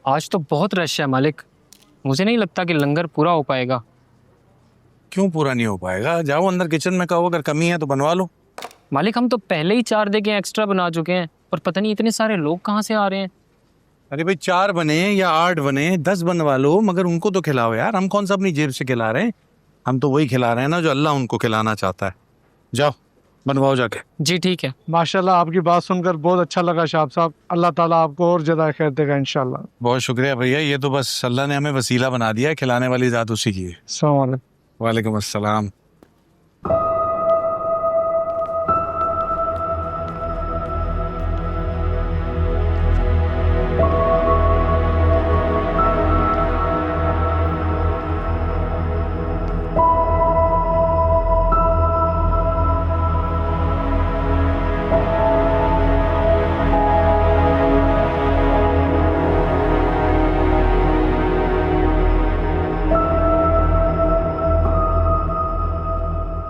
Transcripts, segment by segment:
आज तो बहुत रश है मालिक, मुझे नहीं लगता कि लंगर पूरा हो पाएगा। क्यों पूरा नहीं हो पाएगा? जाओ अंदर किचन में, कहो अगर कमी है तो बनवा लो। मालिक हम तो पहले ही 4 देगे एक्स्ट्रा बना चुके हैं और पता नहीं इतने सारे लोग कहाँ से आ रहे हैं। अरे भाई 4 बने या 8 बने, 10 बनवा लो, मगर उनको तो खिलाओ यार। हम कौन सा अपनी जेब से खिला रहे हैं, हम तो वही खिला रहे हैं ना जो अल्लाह उनको खिलाना चाहता है। जाओ बनवाओ जाके। जी ठीक है। माशाल्लाह आपकी बात सुनकर बहुत अच्छा लगा शाह साहब, अल्लाह ताला आपको और ज़्यादा खैर देगा इंशाल्लाह। बहुत शुक्रिया भैया, ये तो बस अल्लाह ने हमें वसीला बना दिया है, खिलाने वाली ज़ात उसी की है। अस्सलाम वालेकुम। वालेकुम अस्सलाम।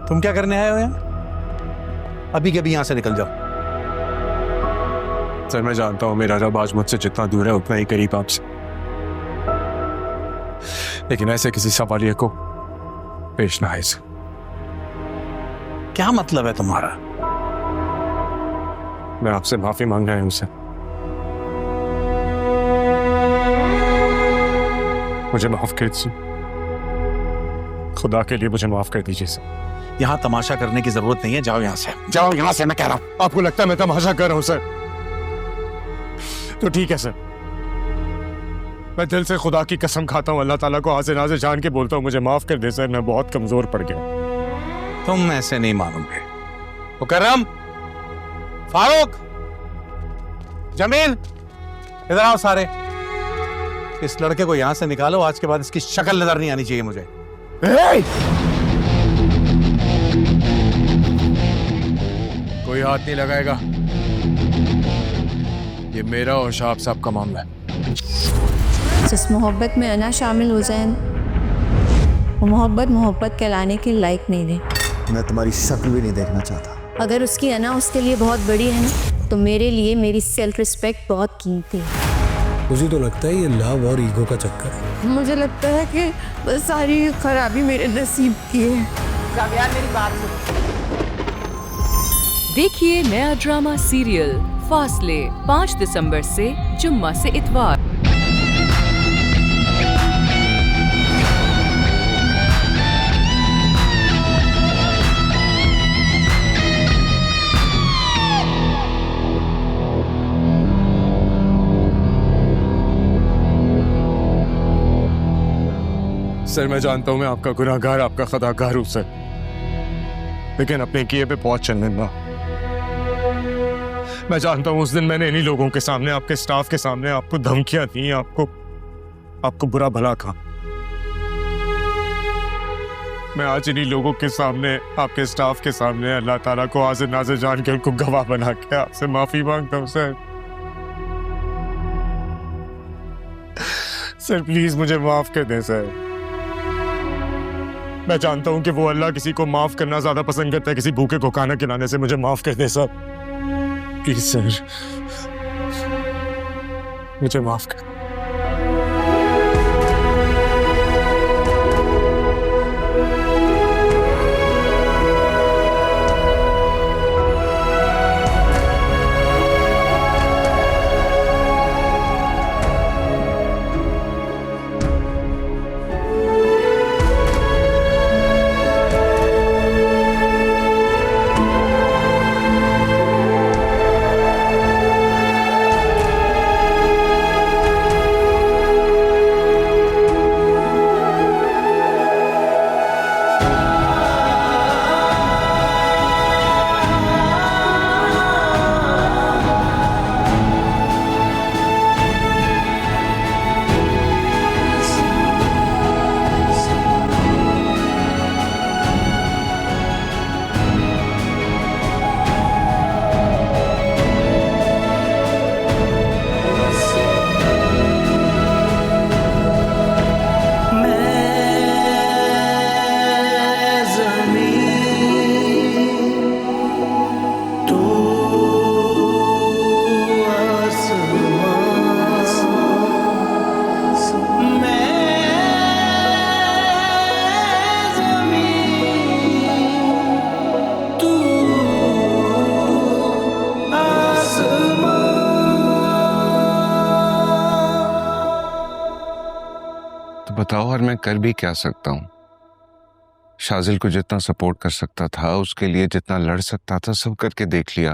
तुम क्या करने आए हो यहाँ? अभी के अभी यहाँ से निकल जाओ। सर मैं जानता हूँ मेरा रब आज मुझसे जितना दूर है उतना ही करीब आपसे, लेकिन ऐसे किसी सवालिया को पेश ना आए सर। क्या मतलब है तुम्हारा? मैं आपसे माफी मांग रहा हूँ सर, मुझे माफ कर दीजिए, खुदा के लिए मुझे माफ कर दीजिए सर। यहाँ तमाशा करने की जरूरत नहीं है, जाओ यहाँ से, जाओ यहाँ से, मैं कह रहा हूँ। आपको लगता है मैं तमाशा कर रहा हूँ सर? तो ठीक है सर, मैं दिल से खुदा की कसम खाता हूँ, अल्लाह ताला को हाजिर नाज़िर जान के बोलता हूँ मुझे माफ कर दे सर, मैं बहुत कमजोर पड़ गया। तुम ऐसे नहीं मानोगे। मुकर्रम, फारूक, जमील, इधर आओ सारे। इस लड़के को यहाँ से निकालो, आज के बाद इसकी शक्ल नजर नहीं आनी चाहिए मुझे। कोई हाथ नहीं लगाएगा, ये मेरा और शाह साहब का मामला है। जिस मोहब्बत में अना शामिल हो जाए वो मोहब्बत कहलाने के लायक नहीं रही। मैं तुम्हारी शक्ल भी नहीं देखना चाहता। अगर उसकी अना उसके लिए बहुत बड़ी है ना, तो मेरे लिए मेरी सेल्फ रिस्पेक्ट बहुत कीमती है। मुझे तो लगता है ये लव और ईगो का चक्कर है। मुझे लगता है कि बस सारी खराबी मेरे नसीब की है। यार मेरी बात सुनो। देखिए नया ड्रामा सीरियल फासले 5 दिसंबर से जुम्मा से इतवार। सर मैं जानता हूं मैं आपका गुनाहगार, आपका खताकार हूं सर, लेकिन अपने किए पे पहुंच चलने ना। मैं जानता हूं उस दिन मैंने इन्हीं लोगों के सामने, आपके स्टाफ के सामने आपको धमकियां दी, आपको बुरा भला कहा। मैं आज इन्हीं लोगों के सामने, आपके स्टाफ के सामने अल्लाह ताला को हाजिर नाज़िर जान के उनको गवाह बना के आपसे माफी मांगता हूं सर। सर प्लीज मुझे माफ कर दें सर। मैं जानता हूं कि वो अल्लाह किसी को माफ करना ज्यादा पसंद करता है किसी भूखे को खाना खिलाने से। मुझे माफ कर दे सर, प्लीज सर, मुझे माफ कर। बताओ और मैं कर भी क्या सकता हूँ? शाजिल को जितना सपोर्ट कर सकता था, उसके लिए जितना लड़ सकता था, सब करके देख लिया।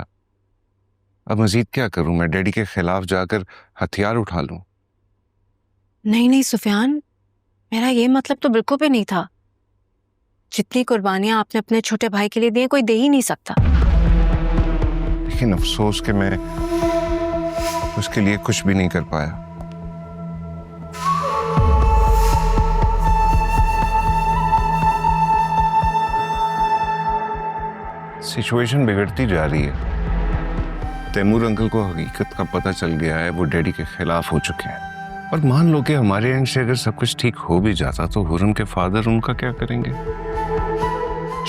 अब मजीद क्या करूं? मैं डैडी के खिलाफ जाकर हथियार उठा लूं? नहीं नहीं सुफियान, मेरा ये मतलब तो बिल्कुल भी नहीं था। जितनी कुर्बानियां आपने अपने छोटे भाई के लिए दी कोई दे ही नहीं सकता। लेकिन अफसोस कि मैं उसके लिए कुछ भी नहीं कर पाया। सिचुएशन बिगड़ती जा रही है। तैमूर अंकल को हकीकत का पता चल गया है, वो डैडी के खिलाफ हो चुके हैं। और मान लो कि हमारे एंड से अगर सब कुछ ठीक हो भी जाता तो हुरम के फादर उनका क्या करेंगे?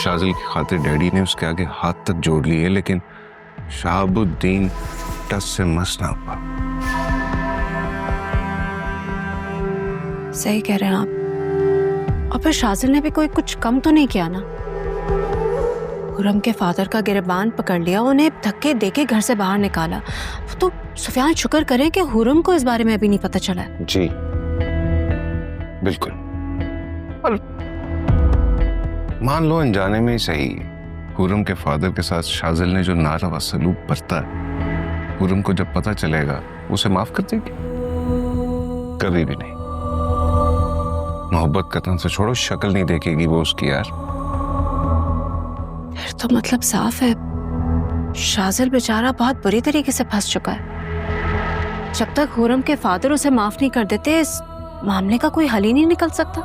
शाजिल की खातिर डैडी ने उसके आगे हाथ तक जोड़ लिए, लेकिन शहाबुद्दीन टस से मस ना हुआ। सही कह रहे हैं आप। और फिर शाजिल ने भी कोई कुछ कम तो नहीं किया ना। हुरम के फादर का गिरबान पकड़ लिया, उन्हें धक्के देके घर से बाहर निकाला। तो सुफियान शुक्र करें कि हुरम को इस बारे में अभी नहीं पता चला है। जी बिल्कुल। और मान लो अनजाने में ही सही, हुरम के फादर के साथ शाजिल ने जो नारवा सलूक बरता है, हुरम को जब पता चलेगा उसे माफ कर देगी? कभी भी नहीं। मोहब्बत कतन से छोड़ो, शक्ल नहीं देखेगी वो उसकी यार। फिर तो मतलब साफ है, शाजिल बेचारा बहुत बुरी तरीके से फंस चुका है। जब तक हुरम के फादर उसे माफ नहीं कर देते, इस मामले का कोई हल ही नहीं निकल सकता।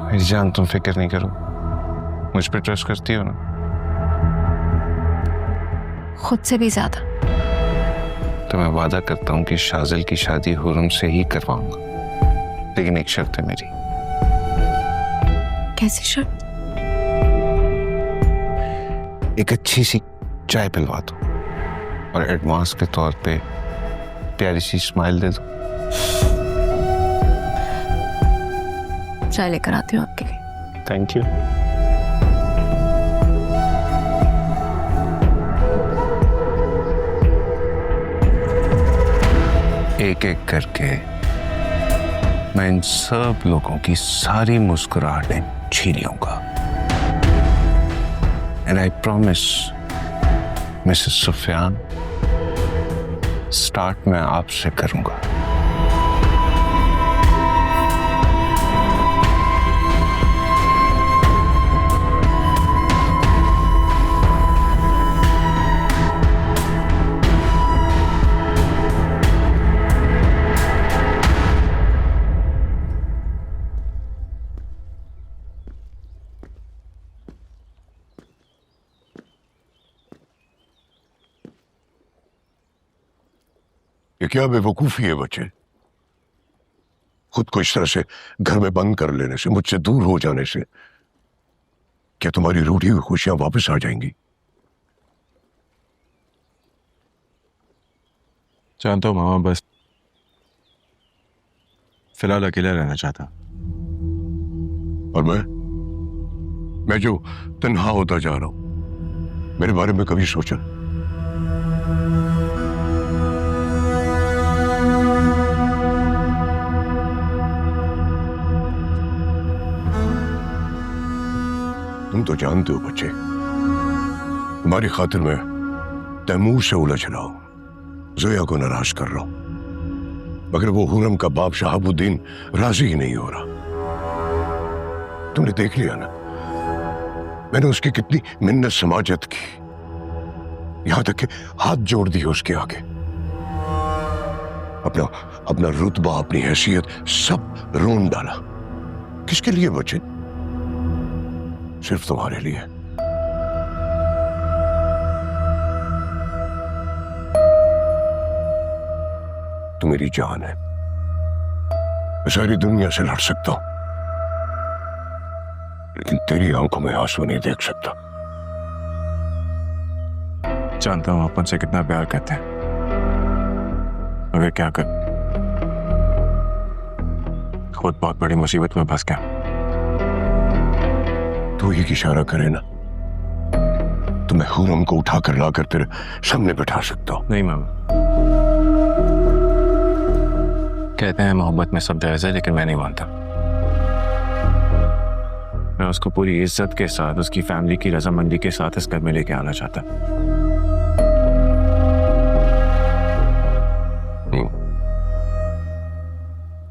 मेरी जान, तुम फिक्र नहीं करो, मुझ पर ट्रस्ट करती हो ना? खुद से भी ज्यादा। तो मैं वादा करता हूँ कि शाजिल की शादी हुरम से ही करवाऊंगा, लेकिन एक शर्त है मेरी। कैसी शर्त? एक अच्छी सी चाय पिलवा दो और एडवांस के तौर पे प्यारी सी स्माइल दे दो। चाय लेकर आती हूँ आपके लिए। Thank you. एक एक करके मैं इन सब लोगों की सारी मुस्कुराहटें छीन लूंगा। And I promise, Mrs. Sufiyan, start मैं आपसे करूंगा। ये क्या बेवकूफी है बच्चे? खुद को इस तरह से घर में बंद कर लेने से, मुझसे दूर हो जाने से क्या तुम्हारी रूठी हुई खुशियां वापस आ जाएंगी? जानता हूं मामा, बस फिलहाल अकेला रहना चाहता। और मैं जो तन्हा होता जा रहा हूं, मेरे बारे में कभी सोचा? तुम तो जानते हो बच्चे, तुम्हारी खातिर मैं तैमूर से उलझ रहा हूं, जोया को नाराज कर रहा हूं, मगर वो हुरम का बाप शहाबुद्दीन राजी ही नहीं हो रहा। तुमने देख लिया ना, मैंने उसकी कितनी मिन्नत समाजत की, यहां तक कि हाथ जोड़ दिए उसके आगे। अपना रुतबा, अपनी हैसियत सब रोन डाला। किसके लिए बच्चे? सिर्फ तुम्हारे लिए। तू मेरी जान है, मैं सारी दुनिया से लड़ सकता हूं, लेकिन तेरी आंखों में आंसू नहीं देख सकता। जानता हूं अपन से कितना प्यार करते हैं, मगर क्या कर, खुद बहुत बड़ी मुसीबत में फंस गया। तू एक इशारा करे ना, तो मैं हुरम को उठाकर लाकर तेरे सामने बैठा सकता हूं। नहीं मामा, कहते हैं मोहब्बत में सब जायज़ है, लेकिन मैं नहीं मानता। मैं उसको पूरी इज्जत के साथ, उसकी फैमिली की रजामंदी के साथ इस घर में लेके आना चाहता।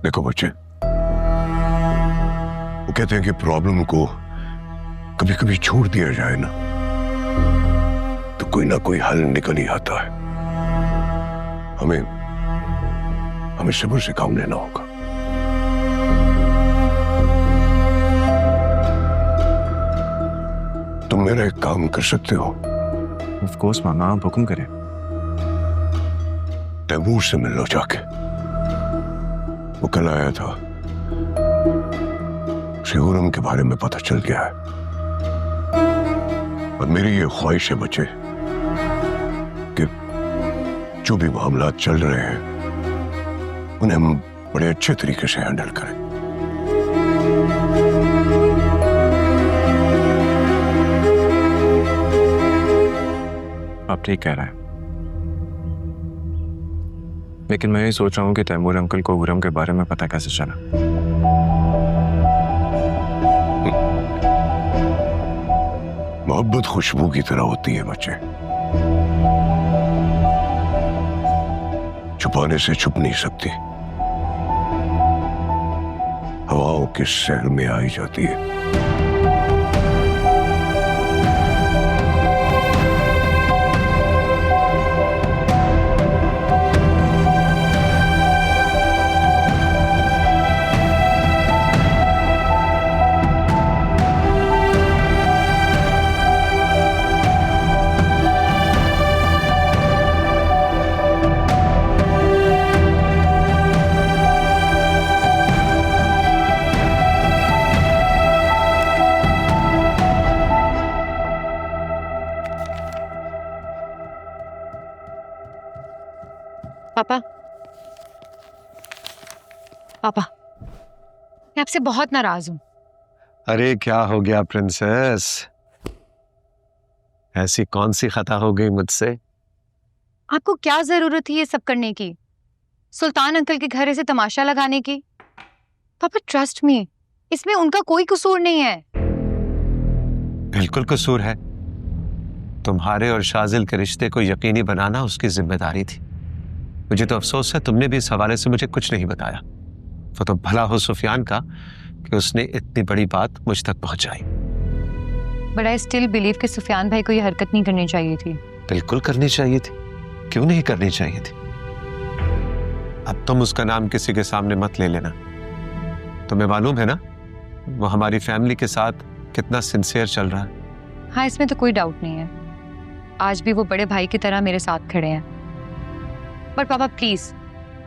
देखो बच्चे, वो कहते हैं कि प्रॉब्लम को कभी कभी छोड़ दिया जाए ना तो कोई ना कोई हल निकल ही आता है। हमें सब्र से काम लेना होगा। तुम मेरा एक काम कर सकते हो। ऑफ कोर्स मामा, आप हुक्म करें। तैमूर से मिल लो जाके। वो कल आया था, उसे हुरम के बारे में पता चल गया है और मेरी ये ख्वाहिश है बच्चे कि जो भी मामलात चल रहे हैं उन्हें हम बड़े अच्छे तरीके से हैंडल करें। आप ठीक कह रहे हैं, लेकिन मैं ये सोच रहा हूँ कि तैमूर अंकल को हुरम के बारे में पता कैसे चला। मोहब्बत खुशबू की तरह होती है बच्चे, छुपाने से छुप नहीं सकती, हवाओं के सैर में आई जाती है। पापा, पापा, मैं आपसे बहुत नाराज हूं। अरे क्या हो गया प्रिंसेस? ऐसी कौन सी खता हो गई मुझसे? आपको क्या जरूरत थी ये सब करने की? सुल्तान अंकल के घर से तमाशा लगाने की? पापा ट्रस्ट मी, इसमें उनका कोई कसूर नहीं है। बिल्कुल कसूर है। तुम्हारे और शाजिल के रिश्ते को यकीनी बनाना उसकी जिम्मेदारी थी। मुझे तो अफसोस है तुमने भी इस हवाले से मुझे कुछ नहीं बताया। वो तो भला हो सुफियान का कि उसने इतनी बड़ी बात मुझ तक पहुंचाई। बट आई स्टिल बिलीव कि सुफियान भाई को ये हरकत नहीं करनी चाहिए थी। बिल्कुल करनी चाहिए थी, क्यों नहीं करनी चाहिए थी? अब तुम उसका नाम किसी के सामने मत ले लेना। तुम्हें मालूम है ना वो हमारी फैमिली के साथ कितना सिंसियर चल रहा है। हाँ, इसमें तो कोई डाउट नहीं है। आज भी वो बड़े भाई की तरह मेरे साथ खड़े हैं। पर पापा प्लीज,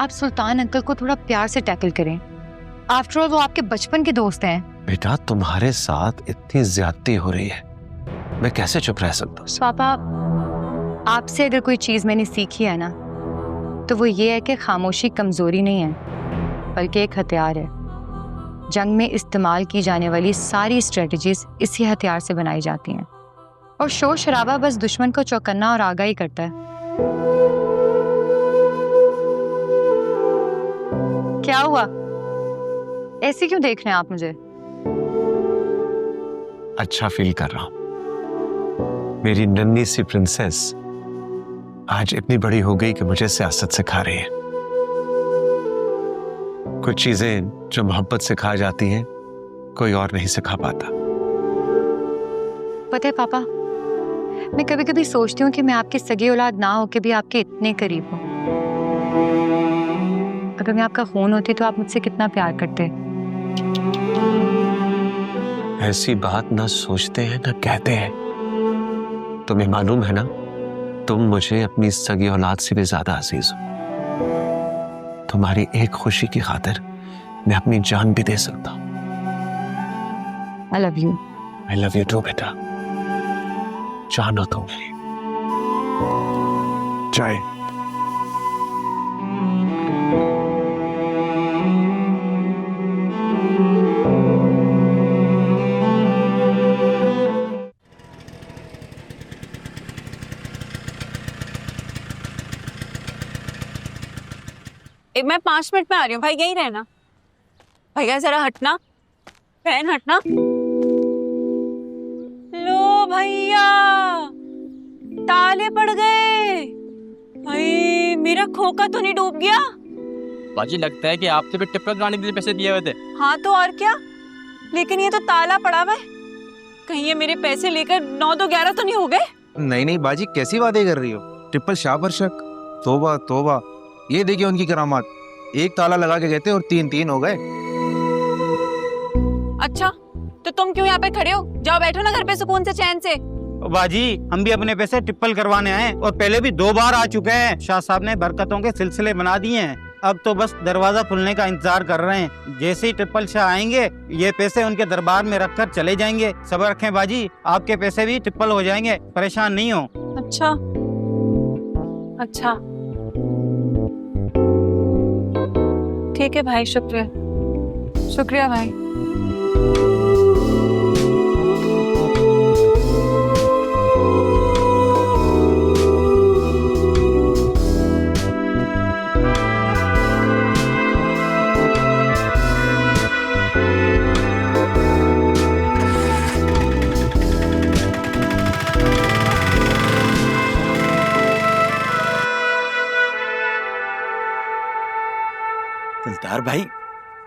आप सुल्तान अंकल को थोड़ा प्यार से टैकल करें। आफ्टर ऑल वो आपके बचपन के दोस्त हैं। बेटा तुम्हारे साथ इतनी ज्यादती हो रही है, मैं कैसे चुप रह सकता हूँ? पापा, आपसे अगर कोई चीज मैंने सीखी है ना तो वो ये है कि खामोशी कमजोरी नहीं है बल्कि एक हथियार है। जंग में इस्तेमाल की जाने वाली सारी स्ट्रेटजीज इसी हथियार से बनाई जाती हैं और शोर शराबा बस दुश्मन को चौकन्ना और आगाही करता है। क्या हुआ? ऐसे क्यों देख रहे हैं आप मुझे? अच्छा फील कर रहा हूं। मेरी नन्ही सी प्रिंसेस आज इतनी बड़ी हो गई कि मुझे सियासत सिखा रही है। कुछ चीजें जो मोहब्बत सिखा जाती हैं कोई और नहीं सिखा पाता। पता है पापा, मैं कभी कभी सोचती हूँ कि मैं आपकी सगी औलाद ना होके भी आपके इतने करीब हूँ। अगर मैं आपका खून होती तो आप मुझसे कितना प्यार करते। ऐसी बात ना सोचते हैं ना कहते हैं। तुम्हें मालूम है ना तुम मुझे अपनी सगी औलाद से भी ज्यादा अजीज हो। तुम्हारी एक खुशी की खातिर मैं अपनी जान भी दे सकता हूँ। I love you. I love you too बेटा। जानो तुम मेरी। चाय। मैं 5 मिनट में आ रही हूँ भाई, यहीं रहना। भैया जरा हटना, बहन हटना। लो भैया, ताले पड़ गए। भाई मेरा खोखा तो नहीं डूब गया? बाजी लगता है कि आपसे भी टिप्पल गाने के लिए पैसे दिए हुए थे। हाँ तो और क्या, लेकिन ये तो ताला पड़ा हुआ है। कहीं ये मेरे पैसे लेकर 9-2-11 तो नहीं हो गए? नहीं नहीं बाजी, कैसी बातें कर रही हो? ट्रिपल शाह पर शक। तोबा तोबा, ये देखिए उनकी करामात। एक ताला लगा के गए थे और 3 हो गए। अच्छा तो तुम क्यों यहाँ पे खड़े हो? जाओ बैठो ना घर पे सुकून से, चैन से। बाजी हम भी अपने पैसे ट्रिपल करवाने आए और पहले भी 2 बार आ चुके हैं। शाह साहब ने बरकतों के सिलसिले बना दिए हैं। अब तो बस दरवाजा खुलने का इंतजार कर रहे हैं। जैसे ही ट्रिपल शाह आएंगे ये पैसे उनके दरबार में रखकर चले जाएंगे। सब्र रखें बाजी, आपके पैसे भी ट्रिपल हो जाएंगे, परेशान नहीं हो। अच्छा अच्छा ठीक है भाई, शुक्रिया शुक्रिया भाई। दिलदार भाई,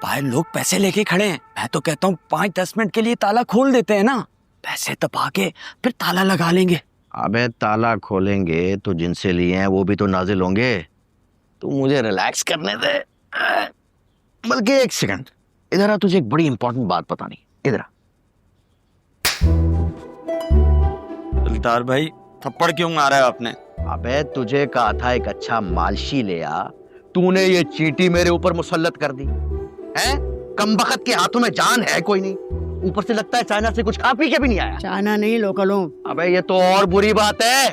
बाहर लोग पैसे लेके खड़े हैं। मैं तो कहता हूँ 5-10 मिनट के लिए ताला खोल देते हैं ना, पैसे दबा के फिर ताला लगा लेंगे। अबे ताला खोलेंगे तो जिनसे लिए हैं वो भी तो नाजिल होंगे। तू मुझे रिलैक्स करने दे। बल्कि एक सेकंड इधर आ, तुझे एक बड़ी इंपॉर्टेंट बात बतानी। इधर आ। दिलदार भाई थप्पड़ क्यों मारा है आपने? अबे तुझे कहा था एक अच्छा मालशी ले आ, तूने ये चींटी मेरे ऊपर मुसल्लत कर दी है। कमबख्त के हाथों में जान है कोई नहीं, ऊपर से लगता है चाइना से कुछ खा पी के भी नहीं आया। चाइना नहीं, लोकल हूँ। अबे ये तो और बुरी बात है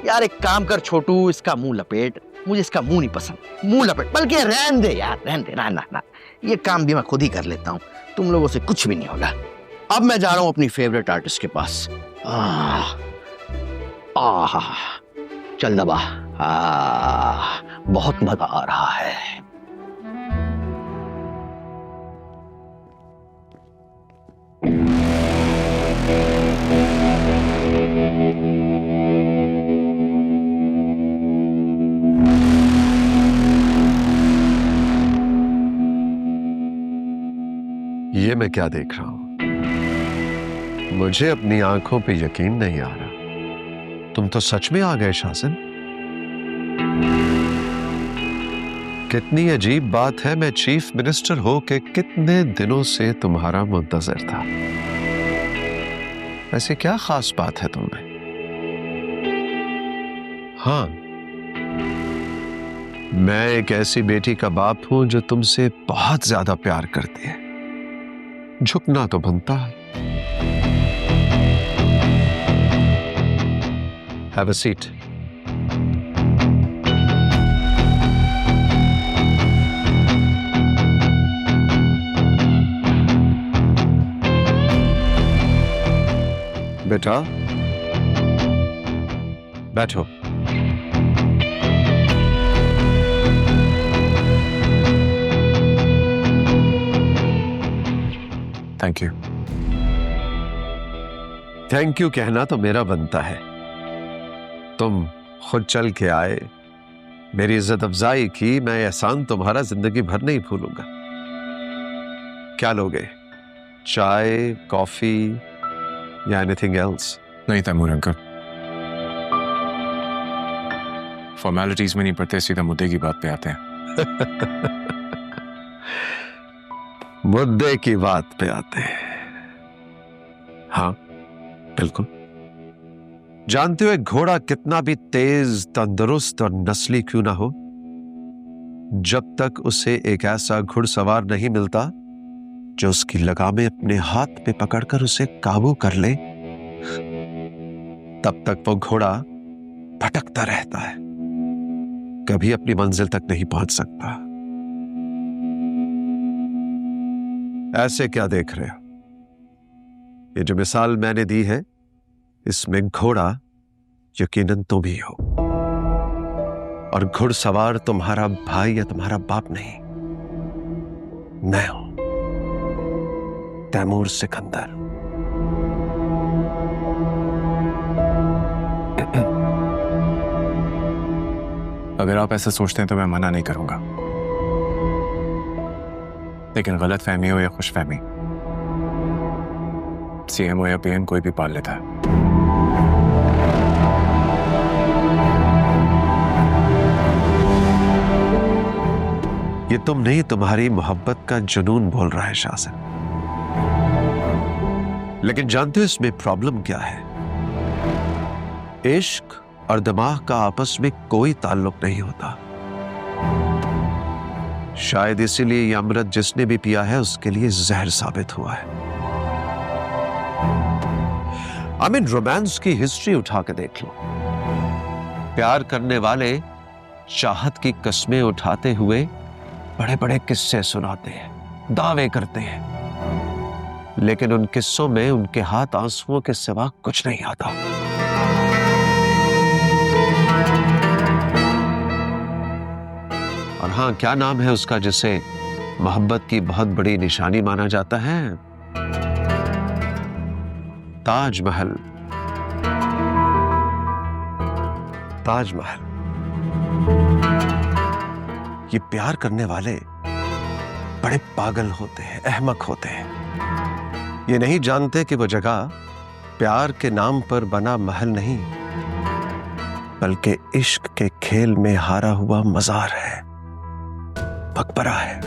यार। एक काम कर छोटू, इसका मुंह लपेट। मुझे इसका मुंह नहीं पसंद, मुंह लपेट। बल्कि रहन दे यार, रहन दे। ना ये काम भी मैं खुद ही कर लेता हूँ, तुम लोगों से कुछ भी नहीं होगा। अब मैं जा रहा हूँ अपनी फेवरेट आर्टिस्ट के पास। चल दबा। बहुत मजा आ रहा है। ये मैं क्या देख रहा हूं? मुझे अपनी आंखों पे यकीन नहीं आ रहा। तुम तो सच में आ गए शासन। कितनी अजीब बात है, मैं चीफ मिनिस्टर हो के कितने दिनों से तुम्हारा मुंतजर था। ऐसी क्या खास बात है तुम्हें? हाँ, मैं एक ऐसी बेटी का बाप हूं जो तुमसे बहुत ज्यादा प्यार करती है। झुकना तो बनता है। Have a seat. बेटा बैठो। Thank you. थैंक यू कहना तो मेरा बनता है। तुम खुद चल के आए, मेरी इज्जत अफजाई की, मैं एहसान तुम्हारा जिंदगी भर नहीं भूलूंगा। क्या लोगे? चाय, कॉफी या एनीथिंग एल्स? नहीं तैमूर अंकल, फॉर्मेलिटीज में नहीं पड़ते, सीधा मुद्दे की बात पे आते हैं। मुद्दे की बात पे आते हैं। हाँ बिल्कुल। जानते हो एक घोड़ा कितना भी तेज, तंदुरुस्त और नस्ली क्यों ना हो, जब तक उसे एक ऐसा घुड़सवार नहीं मिलता जो उसकी लगामें अपने हाथ में पकड़कर उसे काबू कर ले, तब तक वो घोड़ा भटकता रहता है, कभी अपनी मंजिल तक नहीं पहुंच सकता। ऐसे क्या देख रहे हो? ये जो मिसाल मैंने दी है, इसमें घोड़ा यकीनन तुम ही हो। और घुड़सवार तुम्हारा भाई या तुम्हारा बाप नहीं, मैं हूं, तैमूर सिकंदर। अगर आप ऐसा सोचते हैं तो मैं मना नहीं करूंगा, लेकिन गलत फहमी हो या खुश फहमी, CM हो या PM कोई भी पाल लेता है। ये तुम नहीं, तुम्हारी मोहब्बत का जुनून बोल रहा है शासन। लेकिन जानते हो इसमें प्रॉब्लम क्या है? इश्क और दिमाग का आपस में कोई ताल्लुक नहीं होता। शायद इसीलिए ये अमृत जिसने भी पिया है उसके लिए जहर साबित हुआ है। रोमांस की हिस्ट्री उठा के देख लो। प्यार करने वाले चाहत की कस्में उठाते हुए बड़े बड़े किस्से सुनाते हैं, दावे करते हैं, लेकिन उन किस्सों में उनके हाथ आंसुओं के सिवा कुछ नहीं आता। और हाँ, क्या नाम है उसका जिसे मोहब्बत की बहुत बड़ी निशानी माना जाता है? ताजमहल। ताजमहल। ये प्यार करने वाले बड़े पागल होते हैं, अहमक होते हैं। ये नहीं जानते कि वो जगह प्यार के नाम पर बना महल नहीं, बल्कि इश्क के खेल में हारा हुआ मजार है, मकबरा है।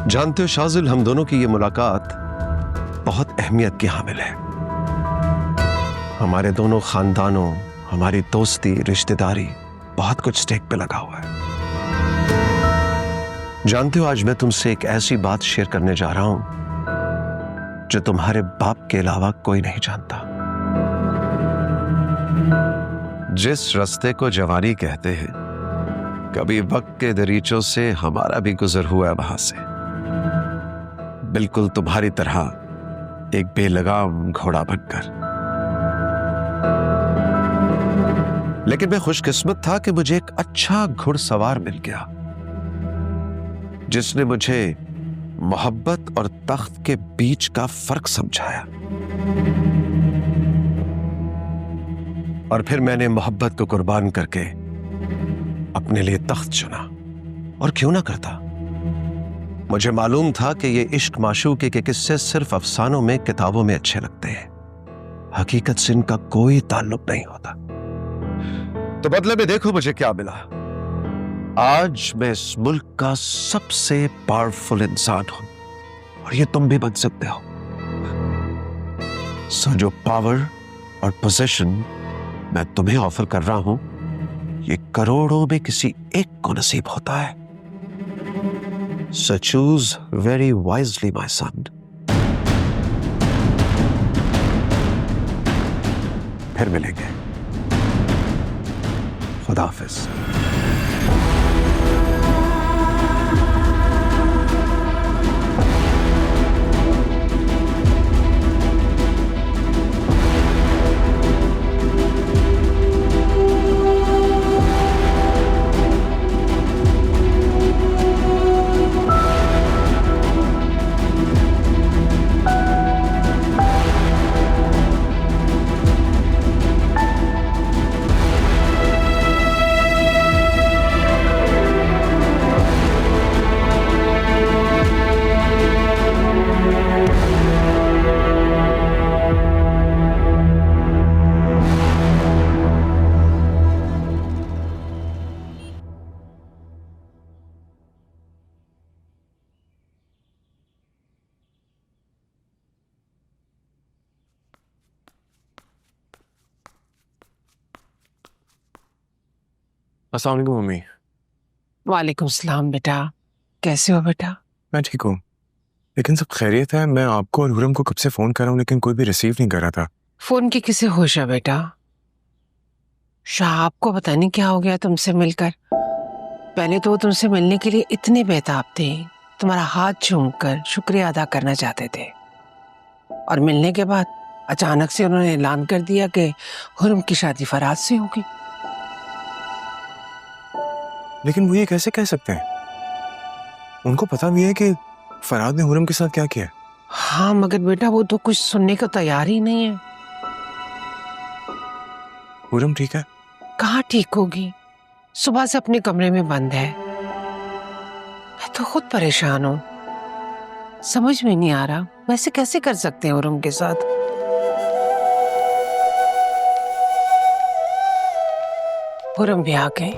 जानते हो शाजिल, हम दोनों की ये मुलाकात बहुत अहमियत की हामिल है। हमारे दोनों खानदानों, हमारी दोस्ती, रिश्तेदारी, बहुत कुछ स्टेक पे लगा हुआ है। जानते हो, आज मैं तुमसे एक ऐसी बात शेयर करने जा रहा हूं जो तुम्हारे बाप के अलावा कोई नहीं जानता। जिस रास्ते को जवानी कहते हैं, कभी वक्त के दरीचों से हमारा भी गुजर हुआ है वहां से, बिल्कुल तुम्हारी तरह एक बेलगाम घोड़ा बनकर। लेकिन मैं खुशकिस्मत था कि मुझे एक अच्छा घुड़सवार मिल गया, जिसने मुझे मोहब्बत और तख्त के बीच का फर्क समझाया। और फिर मैंने मोहब्बत को कुर्बान करके अपने लिए तख्त चुना। और क्यों ना करता? मुझे मालूम था कि ये इश्क माशूक़ी के किस्से सिर्फ अफसानों में, किताबों में अच्छे लगते हैं, हकीकत से इनका कोई ताल्लुक नहीं होता। तो बदले में देखो मुझे क्या मिला। आज मैं इस मुल्क का सबसे पावरफुल इंसान हूं, और ये तुम भी बन सकते हो। सो जो पावर और पोजीशन मैं तुम्हें ऑफर कर रहा हूं, ये करोड़ों में किसी एक को नसीब होता है। So choose very wisely, my son. फिर मिलेंगे। खुदा हाफिज। अस्सलाम वालेकुम मम्मी। वालेकुम सलाम बेटा, कैसे हो बेटा? मैं ठीक हूँ, लेकिन सब खैरियत है। मैं आपको और हुरम को कब से फोन कर रहा हूँ, लेकिन कोई भी रिसीव नहीं कर रहा था। फोन की किसे होश है बेटा? शाह आपको पता नहीं क्या हो गया तुमसे मिलकर। पहले तो वो तुमसे मिलने के लिए इतने बेताब थे, तुम्हारा हाथ चूमकर शुक्रिया अदा करना चाहते थे, और मिलने के बाद अचानक से उन्होंने ऐलान कर दिया कि हुरम की शादी फराज से होगी। लेकिन वो ये कैसे कह सकते हैं? उनको पता भी है कि फराद ने हुरम के साथ क्या किया है। हाँ मगर बेटा वो तो कुछ सुनने को तैयार ही नहीं है। हुरम ठीक है? कहाँ ठीक होगी, सुबह से अपने कमरे में बंद है। मैं तो खुद परेशान हूँ, समझ में नहीं आ रहा वैसे कैसे कर सकते हैं हुरम के साथ। हुरम भी आ गए।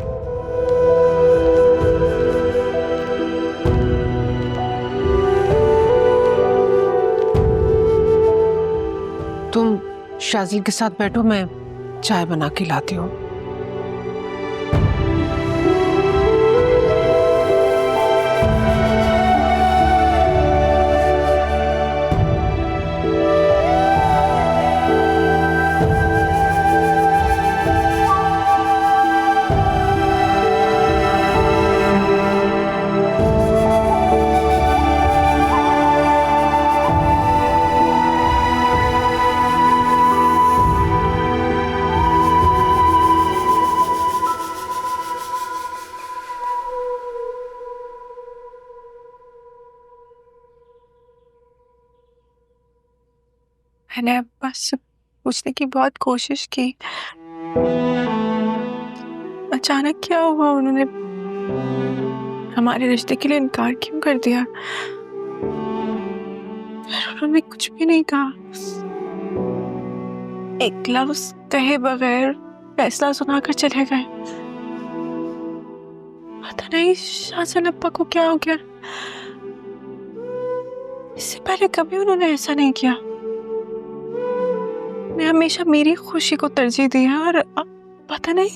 तुम शाजिल के साथ बैठो, मैं चाय बना के लाती हूँ। मैंने बस पूछने की बहुत कोशिश की, अचानक क्या हुआ, उन्होंने हमारे रिश्ते के लिए इनकार क्यों कर दिया? उन्होंने कुछ भी नहीं कहा, एक लफ्ज कहे बगैर फैसला सुनाकर चले गए। पता नहीं शाहजहां अब्बा को क्या हो गया, इससे पहले कभी उन्होंने ऐसा नहीं किया। मैं हमेशा मेरी खुशी को तरजीह दी है और पता नहीं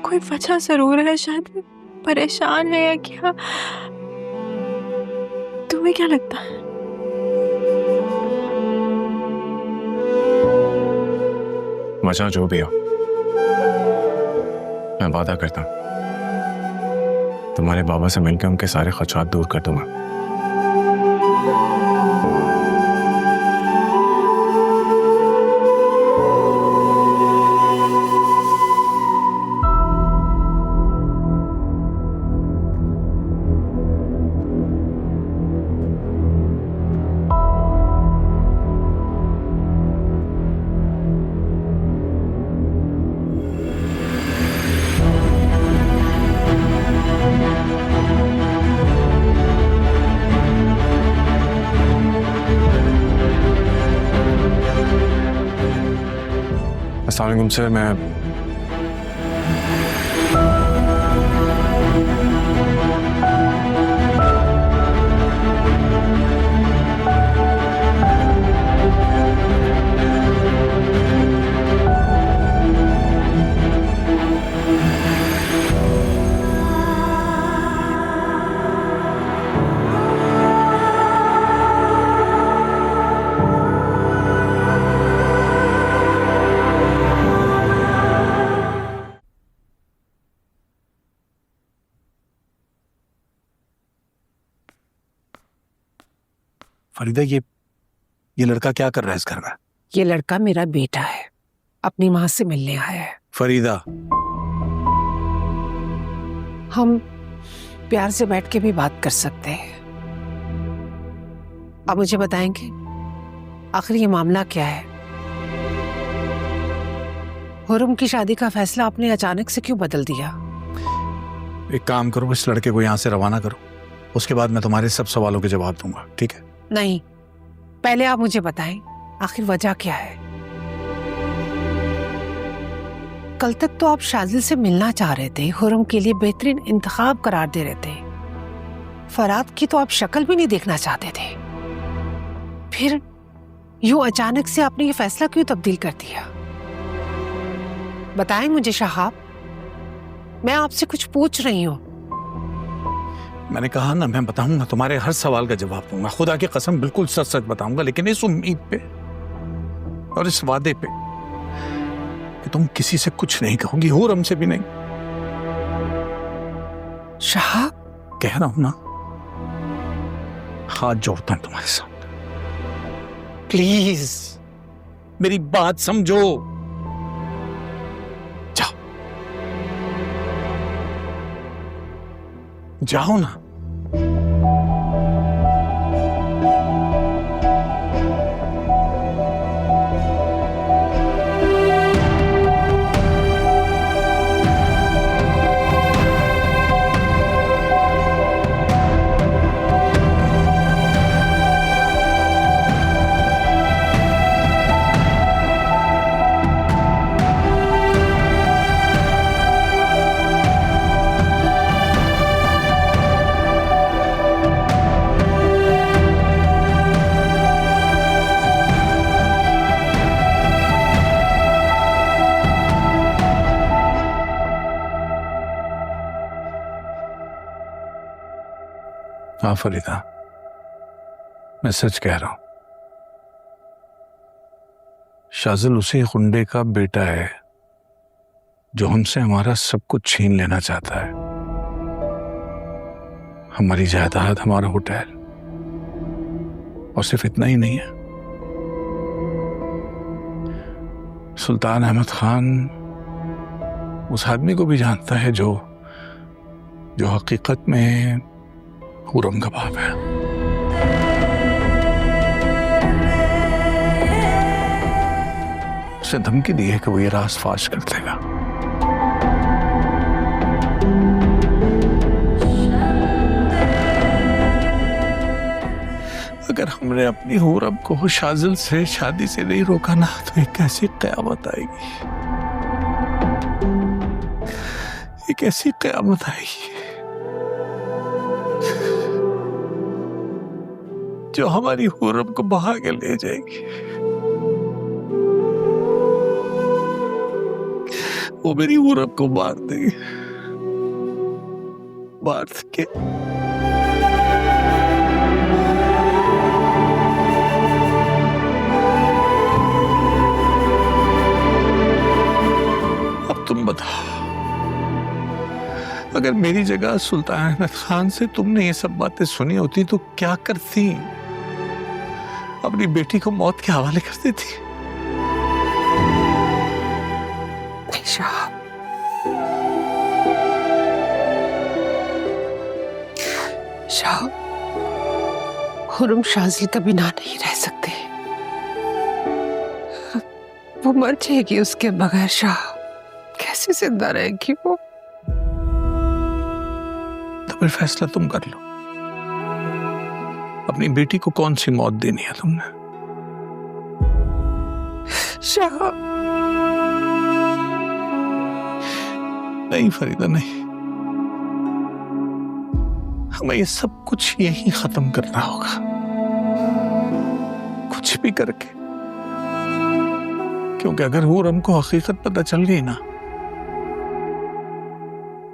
कोई वजह जरूर है, शायद परेशान है या क्या। तुम्हें क्या लगता है? वजह जो भी हो, मैं वादा करता हूं तुम्हारे बाबा से मिलकर उनके सारे खदशात दूर कर दूंगा। अस्सलाम वालेकुम सर, मैं फरीदा, ये लड़का क्या कर रहा है इस घर में? ये लड़का मेरा बेटा है, अपनी माँ से मिलने आया है। फरीदा, हम प्यार से बैठ के भी बात कर सकते हैं। आप मुझे बताएंगे आखिर ये मामला क्या है? हुरम की शादी का फैसला आपने अचानक से क्यों बदल दिया? एक काम करो, इस लड़के को यहाँ से रवाना करो, उसके बाद मैं तुम्हारे सब सवालों के जवाब दूंगा, ठीक है? नहीं, पहले आप मुझे बताएं आखिर वजह क्या है। कल तक तो आप शाजिल से मिलना चाह रहे थे, हुरम के लिए बेहतरीन इंतखाब करार दे रहे थे। फराद की तो आप शक्ल भी नहीं देखना चाहते थे, फिर यूं अचानक से आपने ये फैसला क्यों तब्दील कर दिया? बताएं मुझे शहाब, मैं आपसे कुछ पूछ रही हूँ। मैंने कहा ना, मैं बताऊंगा, तुम्हारे हर सवाल का जवाब दूंगा, खुदा की कसम बिल्कुल सच सच बताऊंगा, लेकिन इस उम्मीद पे और इस वादे पे कि तुम किसी से कुछ नहीं कहोगी, हुरम से भी नहीं। शहाब, कह रहा हूं ना, हाथ जोड़ता हूं तुम्हारे सामने, प्लीज मेरी बात समझो। जाओ जाओ ना। हाँ फरीदा, मैं सच कह रहा हूं। शाजिल उसी गुंडे का बेटा है जो हमसे हमारा सब कुछ छीन लेना चाहता है। हमारी जायदाद, हमारा होटल, और सिर्फ इतना ही नहीं है, सुल्तान अहमद खान उस आदमी को भी जानता है जो हकीकत में हुरम का बाप है। उसे धमकी दी है कि वो ये राज फाश कर देगा। अगर हमने अपनी हुरम को शाजिल से शादी से नहीं रोका ना, तो एक ऐसी क़यामत आएगी, एक ऐसी क़यामत आएगी जो हमारी हुरम को बहा के ले जाएगी। वो मेरी हुरम को मार देगी, मार के अब तुम बताओ, अगर मेरी जगह सुल्तान अहमद खान से तुमने ये सब बातें सुनी होती तो क्या करती? अपनी बेटी को मौत के हवाले कर देती? शाह, हुरम शाजिल का बिना नहीं रह सकते, वो मर जाएगी उसके बगैर। शाह, कैसे जिंदा रहेगी वो? तो फिर फैसला तुम कर लो, अपनी बेटी को कौन सी मौत देनी है तुमने? शाह, नहीं फरीदा, नहीं, हमें ये सब कुछ यही खत्म करना होगा, कुछ भी करके। क्योंकि अगर हुरम को हकीकत पता चल गई ना,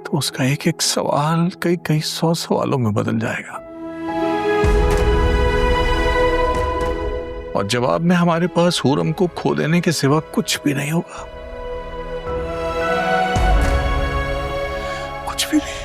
तो उसका एक एक सवाल कई 100 सवालों में बदल जाएगा, और जवाब में हमारे पास हुरम को खो देने के सिवा कुछ भी नहीं होगा, कुछ भी नहीं।